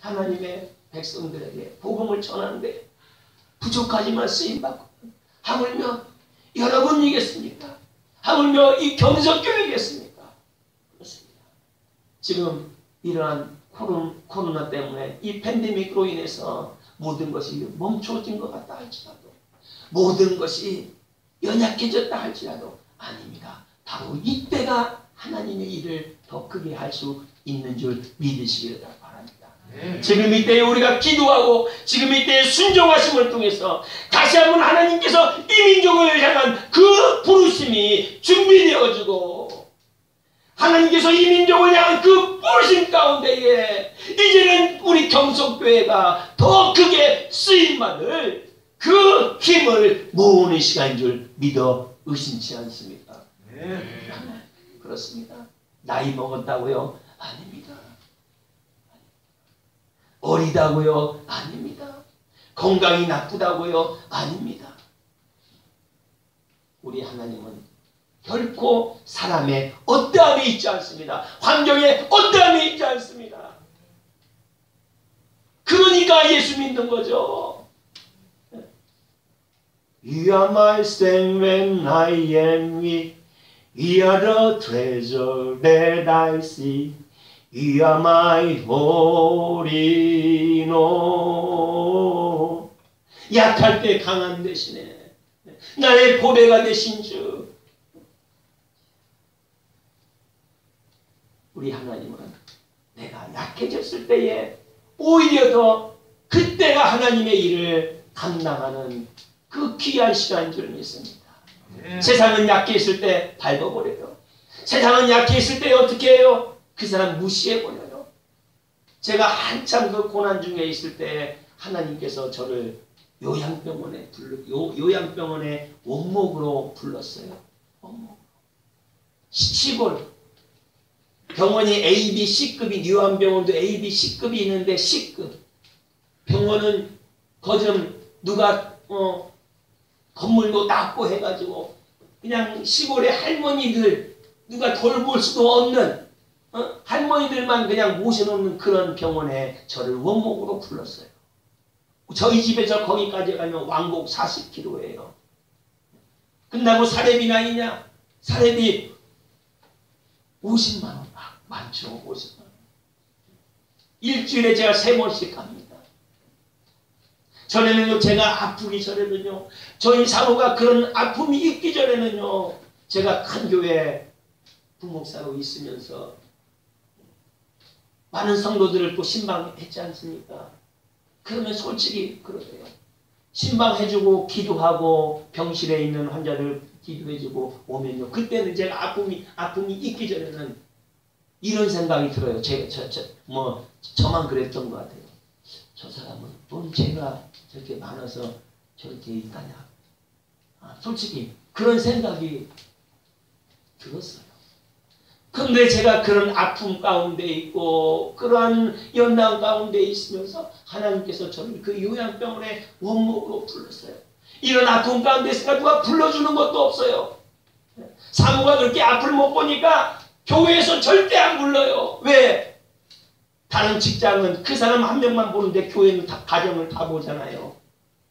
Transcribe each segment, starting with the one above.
하나님의 백성들에게 복음을 전하는데 부족하지만 쓰임받고, 하물며 여러분이겠습니까? 하물며 이 경석교회겠습니까? 그렇습니다. 지금 이러한 코로나 때문에 이 팬데믹으로 인해서 모든 것이 멈춰진 것 같다 할지라도, 모든 것이 연약해졌다 할지라도 아닙니다. 바로 이때가 하나님의 일을 더 크게 할 수 있는 줄 믿으시기를 바랍니다. 지금 이때에 우리가 기도하고 지금 이때에 순종하심을 통해서 다시 한번 하나님께서 이 민족을 향한 그 부르심이 준비되어지고, 하나님께서 이 민족을 향한 그 부르심 가운데에 이제는 우리 경석교회가 더 크게 쓰임받을 그 힘을 모으는 시간인 줄 믿어 의심치 않습니까? 그렇습니다. 나이 먹었다고요? 아닙니다. 어리다고요? 아닙니다. 건강이 나쁘다고요? 아닙니다. 우리 하나님은 결코 사람의 어떠함이 있지 않습니다. 환경에 어떠함이 있지 않습니다. 그러니까 예수 믿는 거죠. You are my strength when I am weak. You are the treasure that I see. You are my holy Lord. 약할 때 강한 대신에 나의 보배가 되신 주. 우리 하나님은 내가 약해졌을 때에 오히려 더 그때가 하나님의 일을 감당하는 그 귀한 시간인 줄 믿습니다. 세상은 약해 있을 때 밟아버려요. 세상은 약해 있을 때 어떻게 해요? 그 사람 무시해버려요. 제가 한참 그 고난 중에 있을 때 하나님께서 저를 요양병원에 요양병원에 원목으로 불렀어요. 원목. 시골 병원이 A, B, C급이, 요양병원도 A, B, C급이 있는데 C급 병원은 거좀 누가 건물도 낮고 해가지고 그냥 시골의 할머니들 누가 돌볼 수도 없는 할머니들만 그냥 모셔놓는 그런 병원에 저를 원목으로 불렀어요. 저희 집에서 거기까지 가면 왕복 40km예요. 끝나고 사례비 나이냐? 사례비 50만 원. 많죠. 50만 원. 일주일에 제가 3번씩 갑니다. 전에는요, 제가 아프기 전에는요, 저희 사모가 그런 아픔이 있기 전에는요, 제가 큰 교회 부목사로 있으면서 많은 성도들을 또 신방했지 않습니까? 그러면 솔직히 그러세요. 신방해주고 기도하고 병실에 있는 환자들 기도해주고 오면요, 그때는 제가 아픔이 있기 전에는 이런 생각이 들어요. 저만 그랬던 것 같아요. 저 사람은 돈 죄가 저렇게 많아서 저렇게 있다냐. 솔직히 그런 생각이 들었어요. 근데 제가 그런 아픔 가운데 있고 그런 연단 가운데 있으면서 하나님께서 저를 그 요양병원에 원목으로 불렀어요. 이런 아픔 가운데 있으니까 누가 불러주는 것도 없어요. 사모가 그렇게 앞을 못 보니까 교회에서 절대 안 불러요. 왜? 다른 직장은 그 사람 한 명만 보는데 교회는 다 가정을 다 보잖아요.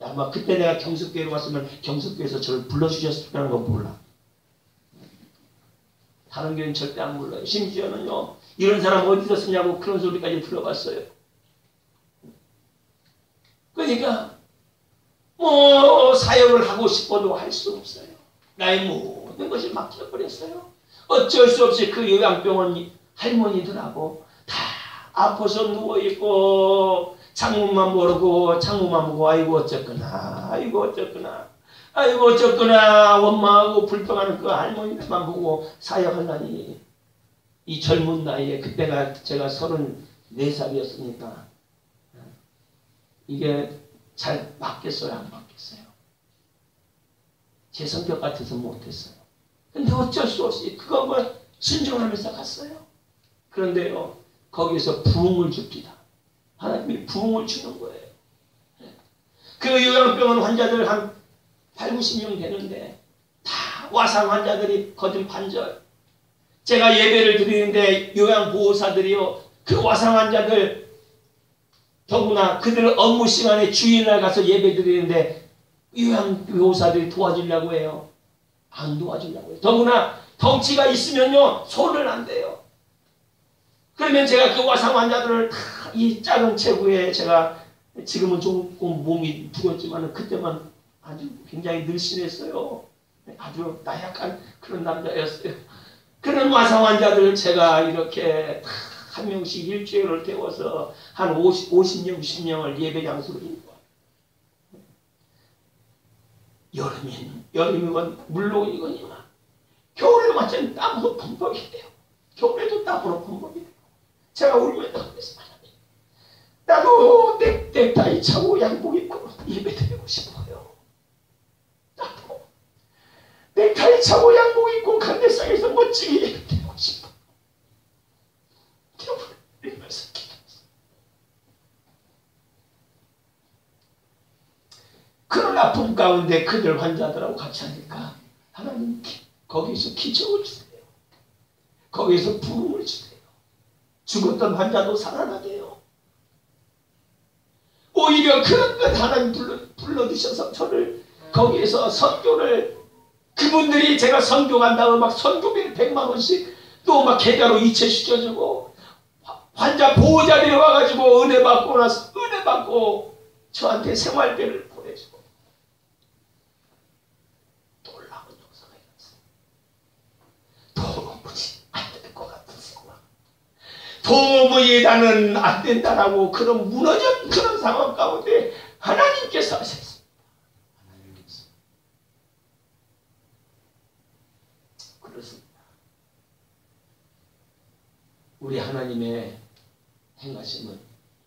아마 그때 내가 경석교회로 왔으면 경석교회에서 저를 불러주셨을까라는 건 몰라. 다른 교회는 절대 안 불러요. 심지어는요, 이런 사람 어디서 쓰냐고 그런 소리까지 들어봤어요. 그러니까 사역을 하고 싶어도 할 수 없어요. 나의 모든 것이 막혀버렸어요. 어쩔 수 없이 그 요양병원 할머니들하고 다 아파서 누워있고 창문만 모르고 창문만 보고 아이고 어쨌거나 원망하고 불평하는 그 할머니들만 보고 사역하려니 이 젊은 나이에 그때가 제가 34살이었으니까 이게 잘 맞겠어요? 안 맞겠어요? 제 성격 같아서 못했어요. 근데 어쩔 수 없이 그것만 순종하면서 갔어요. 그런데요, 거기서 부흥을 줍니다. 하나님이 부흥을 주는 거예요. 그 요양병원 환자들 한 8, 90명 되는데 다 와상 환자들이 거진 반절. 제가 예배를 드리는데 요양보호사들이요, 그 와상 환자들 더구나 그들은 업무 시간에 주일날 가서 예배 드리는데 요양교사들이 도와주려고 해요. 안 도와주려고 해요. 더구나 덩치가 있으면요 손을 안 대요. 그러면 제가 그 화상 환자들을 다 이 작은 체구에 제가 지금은 조금 몸이 부었지만 그때만 아주 굉장히 늘씬했어요. 아주 나약한 그런 남자였어요. 그런 화상 환자들을 제가 이렇게 다 한 명씩 일주일을 태워서 한 50명, 60명을 예배 장소로 인도합니다. 여름이건 물론이거니와 겨울에 완전 땀으로 범벅이 돼요. 겨울에도 땀으로 범벅이 돼요. 제가 울면서 그랬어요. 나도 넥타이 차고 양복 입고 예배 드리고 싶어요. 나도 넥타이 차고 양복 입고 간대상에서 멋지게 예배 드리고 싶어요. 이러면서 기도했어요. 그런 아픔 가운데 그들 환자들하고 같이 하니까 하나님 거기서 기적을 주세요. 거기서 부흥을 주세요. 죽었던 환자도 살아나게 해요. 오히려 그런 것 하나님 불러주셔서 저를 거기에서 선교를 그분들이 제가 선교 간다고 막 선교비를 100만 원씩 또 막 계좌로 이체시켜주고 환자 보호자들이 와가지고 은혜 받고 나서 은혜 받고 저한테 생활비를 보내주고 놀라운 역사가 일어났어요. 도무지 안 될 것 같은 상황. 도무지 나는 안 된다라고 그런 무너진 그런 상황 가운데 하나님께서 하셨습니다. 하나님께서. 그렇습니다. 우리 하나님의 행하심은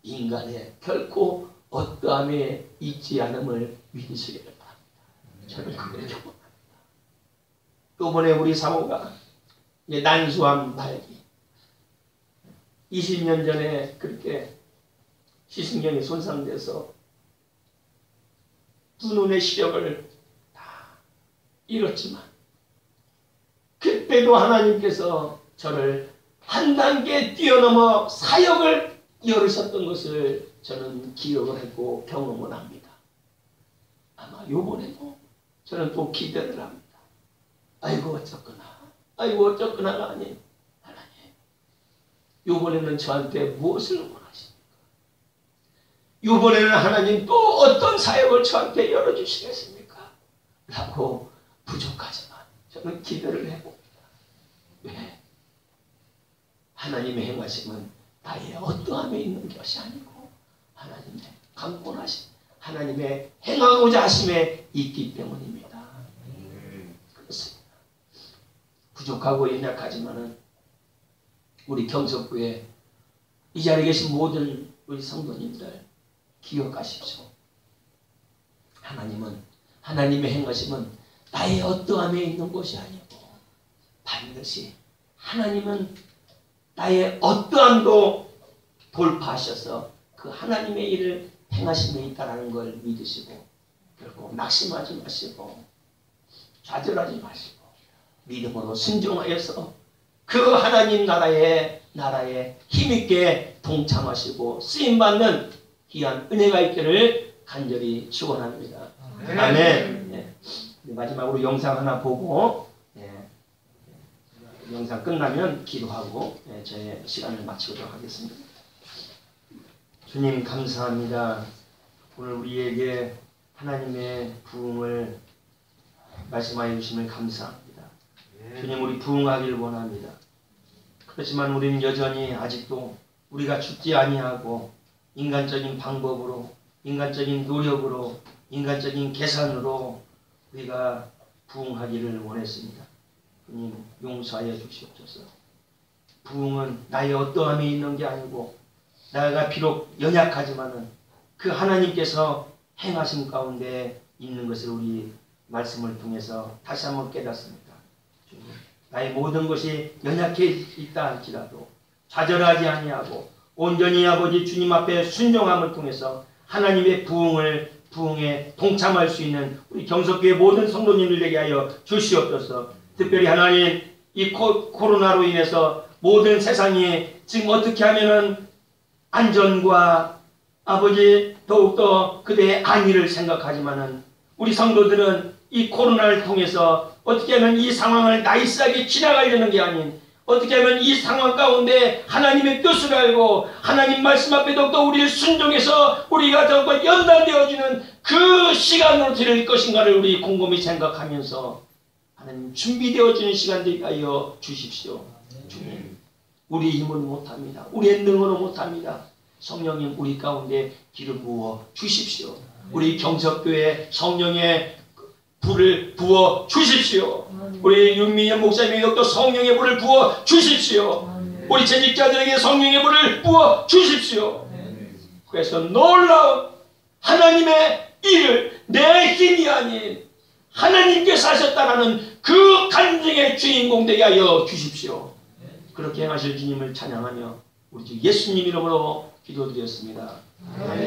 인간의 결코 어떠함에 있지 않음을 믿으시기를 바랍니다. 저는 그걸 경험합니다. 이번에 우리 사모가 난소암 말기 20년 전에 그렇게 시신경이 손상돼서 두 눈의 시력을 다 잃었지만 그때도 하나님께서 저를 한 단계 뛰어넘어 사역을 열으셨던 것을 저는 기억을 했고 경험을 합니다. 아마 요번에도 저는 또 기대를 합니다. 아이고 어쩌거나가 아닌 하나님 요번에는 저한테 무엇을 원하십니까? 요번에는 하나님 또 어떤 사역을 저한테 열어주시겠습니까? 라고 부족하지만 저는 기대를 해봅니다. 왜? 하나님의 행하심은 나의 어떠함에 있는 것이 아니고 하나님의 강권하심, 하나님의 행하고자 하심에 있기 때문입니다. 그렇습니다. 부족하고 연약하지만은 우리 경석교회 이 자리에 계신 모든 우리 성도님들 기억하십시오. 하나님은 하나님의 행하심은 나의 어떠함에 있는 것이 아니고 반드시 하나님은 나의 어떠함도 돌파하셔서 그 하나님의 일을 행하심에 있다는 걸 믿으시고 결코 낙심하지 마시고 좌절하지 마시고 믿음으로 순종하여서 그 하나님 나라에 힘있게 동참하시고 쓰임받는 귀한 은혜가 있기를 간절히 축원합니다. 아멘. 네. 마지막으로 영상 하나 보고 영상 끝나면 기도하고 저의 시간을 마치도록 하겠습니다. 주님 감사합니다. 오늘 우리에게 하나님의 부흥을 말씀하여 주심을 감사합니다. 주님 우리 부흥하기를 원합니다. 그렇지만 우리는 여전히 아직도 우리가 죽지 아니하고 인간적인 방법으로 인간적인 노력으로 인간적인 계산으로 우리가 부흥하기를 원했습니다. 주님 용서하여 주시옵소서. 부흥은 나의 어떠함이 있는 게 아니고 내가 비록 연약하지만은 그 하나님께서 행하심 가운데 있는 것을 우리 말씀을 통해서 다시 한번 깨닫습니다. 주님, 나의 모든 것이 연약해 있다 할지라도 좌절하지 아니하고 온전히 아버지 주님 앞에 순종함을 통해서 하나님의 부흥에 동참할 수 있는 우리 경석교회 모든 성도님들에게 하여 주시옵소서. 특별히 하나님 이 코로나로 인해서 모든 세상이 지금 어떻게 하면은 안전과 아버지 더욱더 그대의 안위를 생각하지만은 우리 성도들은 이 코로나를 통해서 어떻게 하면 이 상황을 나이스하게 지나가려는 게 아닌 어떻게 하면 이 상황 가운데 하나님의 뜻을 알고 하나님 말씀 앞에 더욱더 우리를 순종해서 우리가 더욱더 연단되어지는 그 시간으로 드릴 것인가를 우리 곰곰이 생각하면서 하나님 준비되어지는 시간 되게 하여 주십시오. 주님, 우리 힘으로 못합니다. 우리의 능으로 못합니다. 성령님 우리 가운데 기름 부어 주십시오. 우리 경석교회 성령의 불을 부어 주십시오. 우리 윤민현 목사님에게 또 성령의 불을 부어 주십시오. 우리 재직자들에게 성령의 불을 부어 주십시오. 그래서 놀라운 하나님의 일을 내 힘이 아닌 하나님께서 하셨다라는 그 간증의 주인공 되게 하여 주십시오. 그렇게 행하실 주님을 찬양하며 우리 주 예수님 이름으로 기도드렸습니다. 아멘.